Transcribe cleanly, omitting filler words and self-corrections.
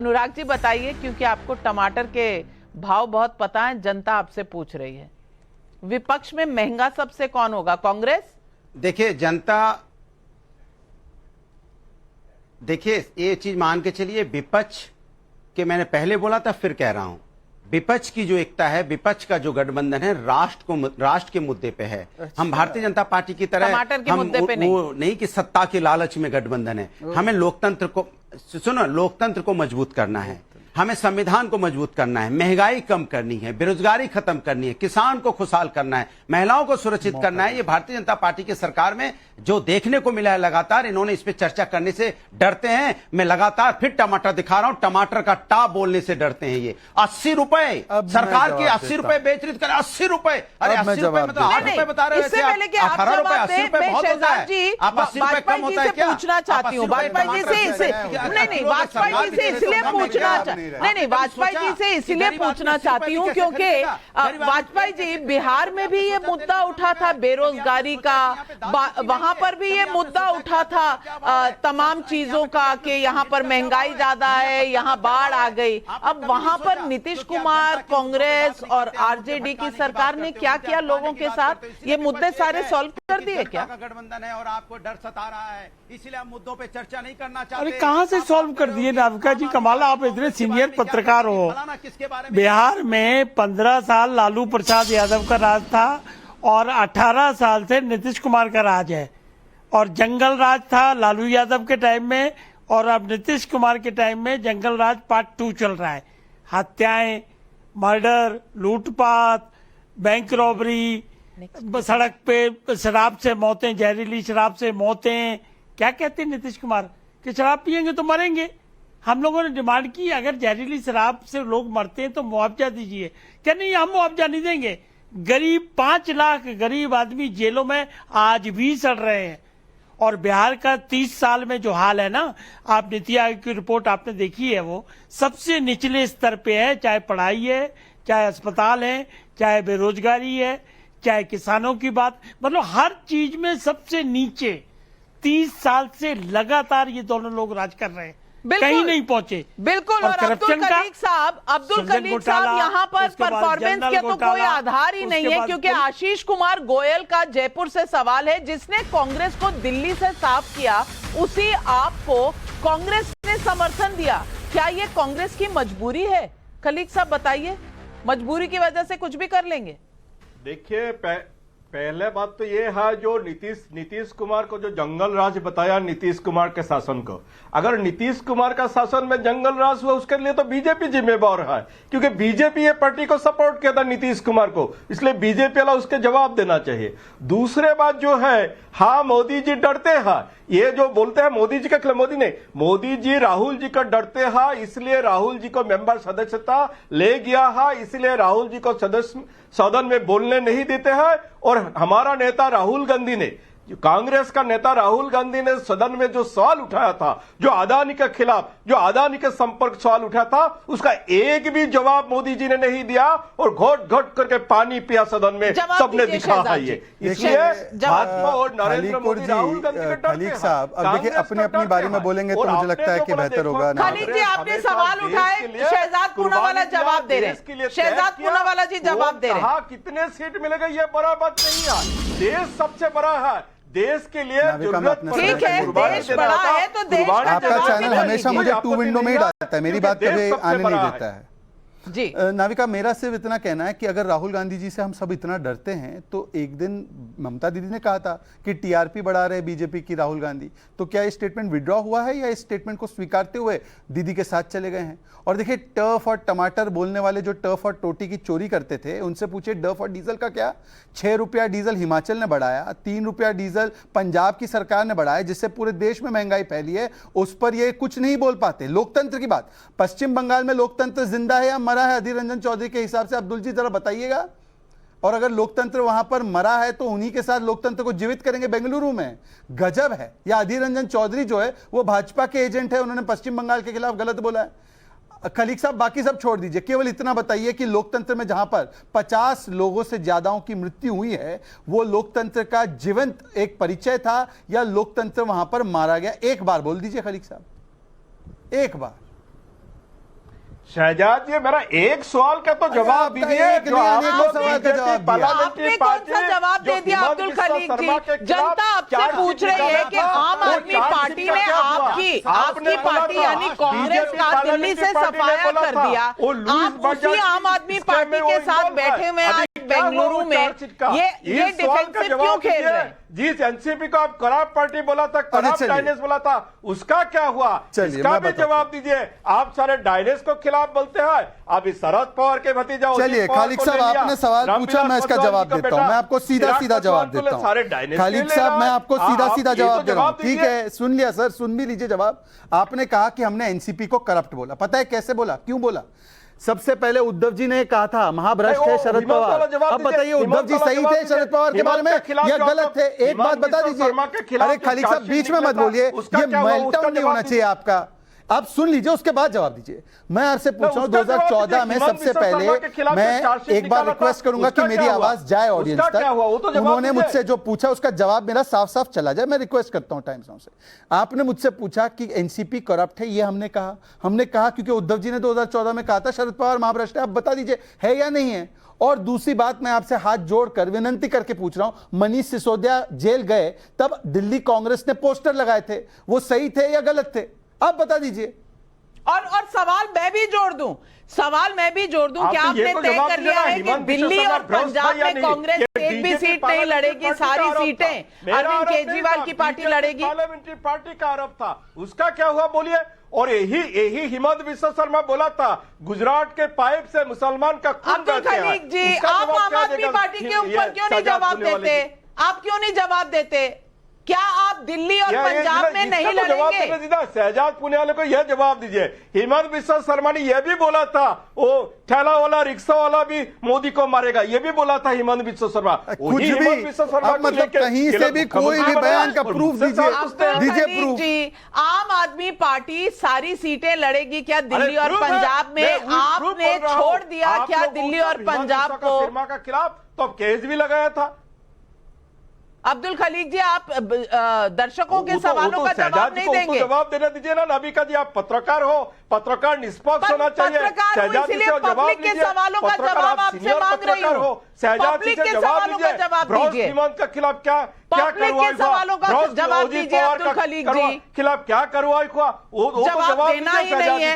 अनुराग जी बताइए, क्योंकि आपको टमाटर के भाव बहुत पता है, जनता आपसे पूछ रही है, विपक्ष में महंगा सबसे कौन होगा, कांग्रेस? देखिए ये चीज मान के चलिए, विपक्ष के मैंने पहले बोला था, फिर कह रहा हूं, विपक्ष की जो एकता है, विपक्ष का जो गठबंधन है, राष्ट्र के मुद्दे पे है। अच्छा। हम भारतीय जनता पार्टी की तरह टमाटर के हम मुद्दे पे वो नहीं कि सत्ता के लालच में गठबंधन है। हमें लोकतंत्र को मजबूत करना है, हमें संविधान को मजबूत करना है, महंगाई कम करनी है, बेरोजगारी खत्म करनी है, किसान को खुशहाल करना है, महिलाओं को सुरक्षित करना है। ये भारतीय जनता पार्टी की सरकार में जो देखने को मिला है, लगातार इन्होंने इस पे चर्चा करने से डरते हैं। मैं लगातार फिर टमाटर दिखा रहा हूं, टमाटर का टाप बोलने से डरते हैं। ये 80 रुपए सरकार की 80 रुपए बेच रही, 80 रुपए, अरे 80 रुपए मतलब 8 रुपए बता रहे हो, 18 रुपए 80 रुपए बहुत होता है। आप 80 रुपए कम होता है क्या? पूछना चाहती हूँ वाजपेयी जी से, नहीं वाजपेयी जी से इसलिए पूछना, नहीं वाजपेयी जी से इसलिए पूछना चाहती हूँ क्योंकि वाजपेयी जी बिहार में भी ये मुद्दा उठा था बेरोजगारी का, वहां पर भी ये मुद्दा उठा था तमाम चीजों का कि यहाँ पर महंगाई ज्यादा है, यहाँ बाढ़ आ गई। अब वहां पर नीतीश कुमार, कांग्रेस और आरजेडी की सरकार ने क्या किया लोगों के साथ? ये मुद्दे सारे सॉल्व कर दिए क्या? गठबंधन है और आपको डर सता रहा है, इसलिए आप मुद्दों पे चर्चा नहीं करना चाहते। अरे कहां से सॉल्व कर दिए नाविका जी, कमाल, आप इतने सीनियर पत्रकार हो। बिहार में 15 साल लालू प्रसाद यादव का राज था और 18 साल से नीतीश कुमार का राज है, और जंगल राज था लालू यादव के टाइम में, और अब नीतीश कुमार के टाइम में जंगल राज पार्ट 2 चल रहा है। हत्याएं, मर्डर, लूटपाट, बैंक रॉबरी, सड़क पे शराब से मौतें, जहरीली शराब से मौतें। क्या कहते हैं नीतीश कुमार कि शराब पियेंगे तो मरेंगे। हम लोगों ने डिमांड की अगर जहरीली शराब से लोग मरते हैं तो मुआवजा दीजिए। क्या नहीं, हम मुआवजा नहीं देंगे। गरीब 5 लाख गरीब आदमी जेलों में आज भी सड़ रहे हैं। और बिहार का 30 साल में जो हाल है ना, आप नीति आयोग की रिपोर्ट आपने देखी है, वो सबसे निचले स्तर पे है। चाहे पढ़ाई है, चाहे अस्पताल है, चाहे बेरोजगारी है, चाहे किसानों की बात, मतलब हर चीज में सबसे नीचे। 30 साल से लगातार ये दोनों लोग राज कर रहे हैं, कहीं नहीं पहुंचे। बिल्कुल। और अब्दुल कलीक साहब यहाँ पर परफॉर्मेंस के तो कोई आधार ही नहीं है, क्योंकि आशीष कुमार गोयल का जयपुर से सवाल है, जिसने कांग्रेस को दिल्ली से साफ किया, उसी आपको कांग्रेस ने समर्थन दिया। क्या ये कांग्रेस की मजबूरी है? कलीक साहब बताइए, मजबूरी की वजह से कुछ भी कर लेंगे? देखिए, पहले बात तो ये है, जो नीतीश कुमार को जो जंगल राज बताया नीतीश कुमार के शासन को, अगर नीतीश कुमार का शासन में जंगल राज हुआ उसके लिए तो बीजेपी जिम्मेवार है, क्योंकि बीजेपी ये पार्टी को सपोर्ट किया था नीतीश कुमार को, इसलिए बीजेपी वाला उसके जवाब देना चाहिए। दूसरे बात जो है, हाँ मोदी जी डरते हैं, ये जो बोलते हैं मोदी जी के खिलाफ, मोदी जी राहुल जी का डरते हैं, इसलिए राहुल जी को मेंबर सदस्यता ले गया है, इसलिए राहुल जी को सदन में बोलने नहीं देते हैं। और हमारा नेता राहुल गांधी ने, कांग्रेस का नेता राहुल गांधी ने सदन में जो सवाल उठाया था, जो अदानी के खिलाफ, जो अदानी के संपर्क सवाल उठाया था, उसका एक भी जवाब मोदी जी ने नहीं दिया, और घोट घोट करके पानी पिया सदन में, सबने दिखा है ये। इसलिए भाजपा और नरेंद्र मोदी राहुल गांधी के डरते हैं। साहब, अब देखिए, अपने अपनी बारी में बोलेंगे तो मुझे लगता है कि बेहतर होगा। खालिद जी, आपने सवाल उठाए, शहजाद पूनावाला जवाब दे रहे हैं। शहजाद पूनावाला जी जवाब दे रहे हैं। कितने सीट मिलेगा ये बड़ा बात नहीं है, देश सबसे बड़ा है, देश के लिए जरूरत ठीक है, देश बड़ा है तो देश का आपका चैनल हमेशा मुझे 2 विंडो में ही डालता है, मेरी बात कभी आने नहीं देता है जी। नाविका, मेरा सिर्फ इतना कहना है कि अगर राहुल गांधी जी से हम सब इतना डरते हैं, तो एक दिन ममता दीदी ने कहा था कि टीआरपी बढ़ा रहे बीजेपी की राहुल गांधी, तो क्या ये स्टेटमेंट विड्रॉ हुआ है या इस स्टेटमेंट को स्वीकारते हुए दीदी के साथ चले गए हैं? और देखिए, टर्फ और टमाटर बोलने वाले जो टर्फ और टोटी की चोरी करते थे, उनसे पूछे डफ और डीजल का क्या? 6 रुपया डीजल हिमाचल ने बढ़ाया, 3 रुपया डीजल पंजाब की सरकार ने बढ़ाया, जिससे पूरे देश में महंगाई फैली है, उस पर ये कुछ नहीं बोल पाते। लोकतंत्र की बात, पश्चिम बंगाल में लोकतंत्र जिंदा है या मरा है अधीर रंजन चौधरी के हिसाब से? अब्दुल जी जरा बताइएगा। और अगर लोकतंत्र वहां पर मरा है तो उन्हीं के साथ लोकतंत्र को जीवित करेंगे बेंगलुरु में। गजब है। या अधीर रंजन चौधरी जो है वो भाजपा के एजेंट है, उन्होंने पश्चिम बंगाल के खिलाफ गलत बोला है। खलीक साहब, बाकी सब छोड़ दीजिए, केवल इतना बताइए कि लोकतंत्र में जहां पर 50 लोगों से ज्यादाओं की मृत्यु हुई है, वो लोकतंत्र का जीवंत एक परिचय था या लोकतंत्र वहां पर मारा गया? एक बार बोल दीजिए खलीक साहब, एक बार। शहजाद जी, मेरा एक सवाल का तो जवाब आपका दीजिए। एक जो नहीं, आप अनेकों लोग सवाल का बीजेपी जवाब दिया। पार्लियामेंट्री आपने कौन पार्टी सा जवाब जो दे दिया हिमंत अब्दुल बिस्वा खलीक शर्मा जी? के खिलाफ जनता आपसे चार्जशीट पूछ रही है कि का आम वो आदमी चार्जशीट पार्टी का ने क्या हुआ? आपकी आपने बोला पार्टी था, यानी कांग्रेस बीजेपी का दिल्ली पार्लियामेंट्री से पार्टी ने सफाया बोला कर था, दिया। वो लुइस आप उसी बजाज आम आदमी स्कैम पार्टी में वो के साथ involved है। बैठे हुए हैं अभी आज क्या हुआ बेंगलुरु वो में। चार्जशीट का? ये इस सवाल का डिफेंसिव जवाब क्यों खेल दीजिए। रहे हैं? जिस एनसीपी को आप करप्ट पार्टी बोला था, करप्ट चलिए। डायनेस बोला था, उसका क्या हुआ? चलिए, इसका मैं भी बताता जवाब दीजिए। आप सारे डायनेस को खिलाफ बोलते हैं, अभी शरद पवार के भतीजा चलिए खालिक साहब, आपने सवाल पूछा, मैं इसका जवाब देता हूं। मैं आपको सीधा सीधा जवाब देता हूं। खालिक साहब, मैं आपको सीधा सीधा जवाब दे रहा हूं। ठीक है, सुन लिया सर, सुन भी लीजिए जवाब। आपने कहा कि हमने एनसीपी को करप्ट बोला। पता है कैसे बोला, क्यों बोला? सबसे पहले उद्धव जी ने कहा था महाभ्रष्ट है शरद पवार। अब बताइए उद्धव जी सही थे शरद पवार के बारे में या गलत थे? एक बात बता दीजिए। अरे खालिक साहब, बीच में मत बोलिए, ये मेल्टडाउन नहीं होना चाहिए आपका। आप सुन लीजिए, उसके बाद जवाब दीजिए। मैं आपसे पूछ रहा हूं, 2014 में सबसे पहले मैं एक बार रिक्वेस्ट करूंगा कि मेरी आवाज जाए ऑडियंस तक। उन्होंने मुझसे जो पूछा उसका जवाब मेरा साफ साफ चला जाए। मैं रिक्वेस्ट करता हूं टाइम्स नाउ से। आपने मुझसे पूछा कि एनसीपी करप्ट है, ये हमने कहा क्योंकि उद्धव जी ने 2014 में कहा था शरद पवार महाभ्रष्ट है। आप बता दीजिए है या नहीं है। और दूसरी बात, मैं आपसे हाथ जोड़कर विनंती करके पूछ रहा हूं, मनीष सिसोदिया जेल गए तब दिल्ली कांग्रेस ने पोस्टर लगाए थे, वो सही थे या गलत थे? आप बता दीजिए। और सवाल मैं भी जोड़ दूं, क्या आपने तय कर लिया है कि दिल्ली और पंजाब में कांग्रेस एक भी सीट नहीं लड़ेगी, सारी सीटें अरविंद केजरीवाल की पार्टी लड़ेगी? पार्लियामेंट्री पार्टी का आरोप था, उसका क्या हुआ बोलिए? और यही हिमंत बिस्वा शर्मा बोला था, गुजरात के पाइप से मुसलमान का खून अब्दुल बहते हैं। खलीक जी, उसका आप जवाब आम क्या आदमी देगा? पार्टी के ये ऊपर क्यों नहीं सजा जवाब होने वाली देते? है। आप क्यों नहीं जवाब देते? क्या आप दिल्ली और पंजाब में नहीं लड़ेंगे? शहजाद पुनियाले को यह जवाब दीजिए। हिमंत बिस्वा शर्मा ने यह भी बोला था, वो ठेला वाला रिक्शा वाला भी मोदी को मारेगा, यह भी बोला था हिमंत बिस्वा शर्मा। कुछ भी अब मतलब कहीं से भी कोई भी बयान का प्रूफ दीजिए प्रूफ। जी, आम आदमी पार्टी सारी सीटें लड़ेगी क्या दिल्ली और पंजाब में? आपने छोड़ दिया क्या दिल्ली और पंजाब को? शर्मा का खिलाफ तो अब केस भी लगाया था। अब्दुल खलीक जी, आप दर्शकों के सवालों का जवाब नहीं देंगे? जवाब देने दीजिए ना नबी का जी, आप पत्रकार हो, पत्रकार निष्पक्ष होना चाहिए। पत्रकार इसलिए पब्लिक के सवालों का जवाब आपसे मांग रही हूं। पब्लिक के सवालों का जवाब दीजिए। हिमंत के खिलाफ क्या पब्लिक के सवालों का जवाब दीजिए अब्दुल खलीक जी। खिलाफ क्या करवाई हुआ, वो जवाब देना ही नहीं है।